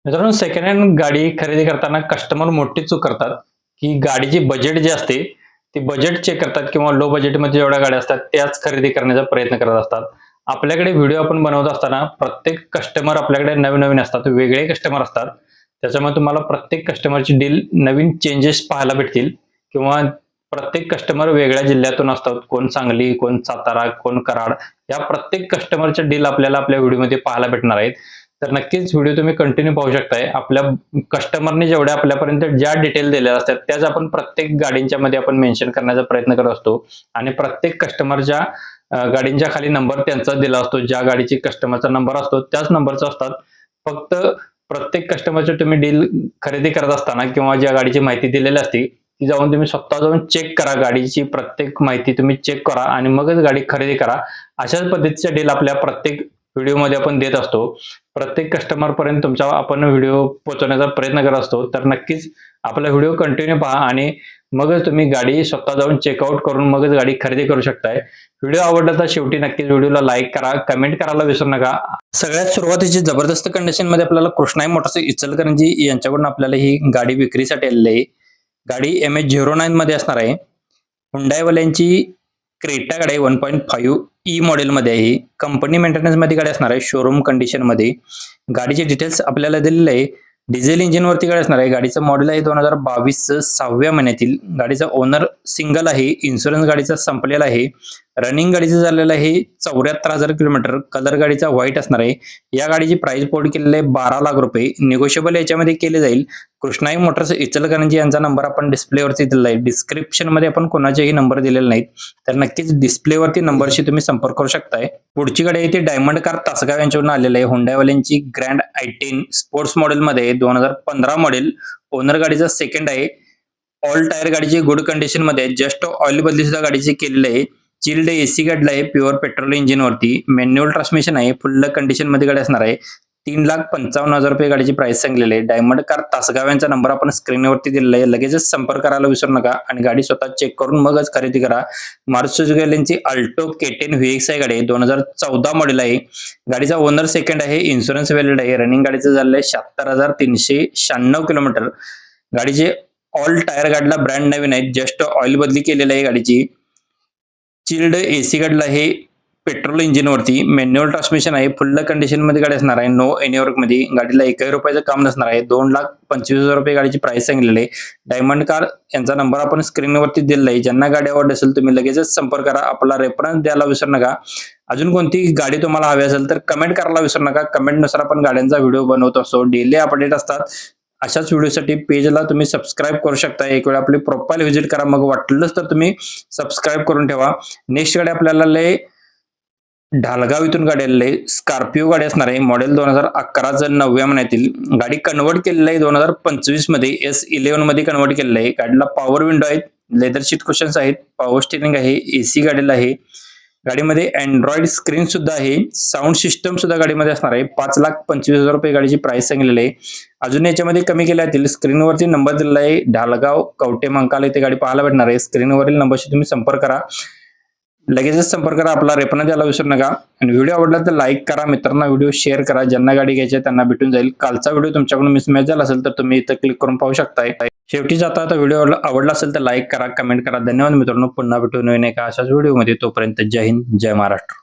मित्रांनो, second hand गाडी खरेदी करताना कस्टमर मोठी चूक करतात, की गाडीची बजेट जी असते, ती बजेट चेक करतात किंवा लो बजेटमध्ये जेवढ्या गाड्या असतात, त्याच खरेदी करण्याचा प्रयत्न करत असतात. आपल्याकडे व्हिडिओ आपण बनवत असताना प्रत्येक कस्टमर आपल्याकडे नवीन-नवीन असतात, वेगळे कस्टमर असतात. त्याच्यामुळे तुम्हाला प्रत्येक कस्टमरची डील नवीन चेंजेस पाहायला भेटतील किंवा प्रत्येक कस्टमर वेगळ्या जिल्ह्यातून असतात. कोण सांगली, कोण सातारा, कोण कराड. या प्रत्येक कस्टमरच्या डील आपल्याला आपल्या व्हिडिओमध्ये पाहायला भेटणार आहेत. तर नक्कीच व्हिडिओ तुम्ही कंटिन्यू पाहू शकताय. आपल्या कस्टमरने जेवढ्या आपल्यापर्यंत ज्या डिटेल दिलेल्या असतात, त्याच आपण प्रत्येक गाडींच्यामध्ये आपण मेन्शन करण्याचा प्रयत्न करत असतो आणि प्रत्येक कस्टमरच्या गाडींच्या खाली नंबर त्यांचा दिला असतो. ज्या गाडीची कस्टमरचा नंबर असतो, त्याच नंबरचा असतात. फक्त प्रत्येक कस्टमरची तुम्ही डील खरेदी करत असताना किंवा ज्या गाडीची माहिती दिलेली असते, ती जाऊन तुम्ही स्वतः जाऊन चेक करा. गाडीची प्रत्येक माहिती तुम्ही चेक करा आणि मगच गाडी खरेदी करा. अशाच पद्धतीच्या डील आपल्या प्रत्येक व्हिडिओमध्ये आपण देत असतो. प्रत्येक कस्टमरपर्यंत तुमचा आपण व्हिडिओ पोहोचवण्याचा प्रयत्न करत असतो. तर नक्कीच आपला व्हिडिओ कंटिन्यू पहा आणि मगच तुम्ही गाडी स्वतः जाऊन चेकआउट करून मगच गाडी खरेदी करू शकताय. व्हिडिओ आवडला तर शेवटी नक्कीच व्हिडिओला लाईक करा, कमेंट करायला विसरू नका. सगळ्यात सुरुवातीची जबरदस्त कंडिशनमध्ये आपल्याला कृष्णाई मोटर्स इचलकरंजी यांच्याकडून आपल्याला ही गाडी विक्रीसाठी आलेली आहे. गाडी MH09 मध्ये असणार आहे. हुंडाईवाल्यांची क्रेटा गाडी 1.5 ई मॉडेलमध्ये आहे. कंपनी मेंटेनन्समध्ये गाडी असणार आहे. शोरूम कंडिशनमध्ये. गाडीचे डिटेल्स आपल्याला दिलेले आहे. डिझेल इंजिनवरती गाडी असणार आहे. गाडीचं मॉडेल आहे 2022 6व्या महिन्यातील. गाडीचा ओनर सिंगल आहे. इन्शुरन्स गाडीचा संपलेला आहे. रनिंग गाडीचं झालेलं आहे 74,000 किलोमीटर. कलर गाडीचा व्हाईट असणार आहे. या गाडीची प्राइस बोर्ड केलेली आहे 12 लाख रुपये. निगोशिएबल याच्यामध्ये केले जाईल. कृष्णाई मोटर्स इचलकरंजी यांचा नंबर आपण डिस्प्लेवरती दिलेला आहे. डिस्क्रिप्शन मध्ये आपण कोणाचेही नंबर दिलेले नाहीत, तर नक्कीच डिस्प्लेवरती नंबरशी तुम्ही संपर्क करू शकताय. पुढची गाडी आहे ती डायमंड कार तासगाव यांच्यावरून आलेली आहे. हुंडाईवाल्यांची ग्रँड i10 स्पोर्ट्स मॉडेलमध्ये 2015 मॉडेल. ओनर गाडीचा सेकंड आहे. ऑल टायर गाडीची गुड कंडिशन मध्ये आहे. जस्ट ऑइल बदली सुद्धा गाडीची केलेली आहे. चिल्ड AC गाडीला आहे. प्युअर पेट्रोल इंजिन वरती. मॅन्युअल ट्रान्समिशन आहे. फुल कंडिशन मध्ये गाडी असणार आहे. 3,55,000 रुपये गाडीची प्राइस सांगलेली आहे. डायमंड कार तासगाव यांचा नंबर आपण स्क्रीनवरती दिलेला आहे. लगेचच संपर्क करायला विसरू नका आणि गाडी स्वतः चेक करून मगच खरेदी करा. मारुती सुझुकी यांची अल्टो K10 VX आहे. गाडी 2014 मॉडेल आहे. गाडीचा ओनर सेकंड आहे. इन्शुरन्स व्हॅलिड आहे. रनिंग गाडीचं झालेलं आहे 76,396 किलोमीटर. गाडीचे ऑल टायर गाडीला ब्रँड नवीन आहेत. जस्ट ऑइल बदली केलेली आहे गाडीची. चिल्ड AC गाडीला आहे. पेट्रोल इंजिन वरती. मॅन्युअल ट्रान्समिशन आहे. फुल कंडिशन मध्ये गाडी असणार आहे. नो एनी वर्क मध्ये. गाडीला 1 रुपयाचं काम नसणार आहे. 2,25,000 रुपये गाडीची प्राइस सांगितलेली आहे. डायमंड कार यांचा नंबर आपण स्क्रीनवरती दिलेला आहे. ज्यांना गाडी आवडत असेल तुम्ही लगेचच संपर्क करा. आपला रेफरन्स द्यायला विसरू नका. अजून कोणती गाडी तुम्हाला हवी असेल तर कमेंट करायला विसरू नका. कमेंटनुसार आपण गाड्यांचा व्हिडिओ बनवत असतो. डेली अपडेट असतात. अशाच व्हिडिओसाठी पेजला तुम्ही सबस्क्राईब करू शकता. एक वेळ आपली प्रोफाईल व्हिजिट करा. मग वाटलंच तर तुम्ही सबस्क्राईब करून ठेवा. नेक्स्ट गाडी आपल्याला ढालगाव इथून गाडी आलेली आहे. स्कॉर्पिओ गाडी असणार आहे. मॉडेल 2011 9व्या महिन्यातील. गाडी कन्वर्ट केलेली आहे 2025 मध्ये. S11 मध्ये कन्वर्ट केलेलं आहे. गाडीला पॉवर विंडो आहेत. लेदर सीट कुशन्स आहेत. पॉवर स्टिअरिंग आहे. AC गाडीला आहे. गाडीमध्ये अँड्रॉइड स्क्रीन सुद्धा आहे. साऊंड सिस्टम सुद्धा गाडीमध्ये असणार आहे. 5,25,000 रुपये गाडीची प्राइस सांगितलेली आहे. अजून याच्यामध्ये कमी केल्या जातील. स्क्रीनवरती नंबर दिलेला आहे. ढालगाव कवटे मंकाला इथे गाडी पाहायला भेटणार आहे. स्क्रीनवरील नंबरशी तुम्ही संपर्क करा. लगेचच संपर्क करा. आपला रेफरन्स द्यायला विसरू नका आणि व्हिडिओ आवडला तर लाईक करा. मित्रांना व्हिडिओ शेअर करा. ज्यांना गाडी घ्यायची आहे त्यांना भेटून जाईल. कालचा व्हिडिओ तुमच्याकडून मिसमॅच झाला असेल तर तुम्ही इथं क्लिक करून पाहू शकताय. शेवटी जाता आता व्हिडिओ आवडला असेल तर लाईक करा, कमेंट करा. धन्यवाद मित्रांनो. पुन्हा भेटू नवीन एका अशाच व्हिडिओमध्ये. तोपर्यंत जय हिंद, जय महाराष्ट्र.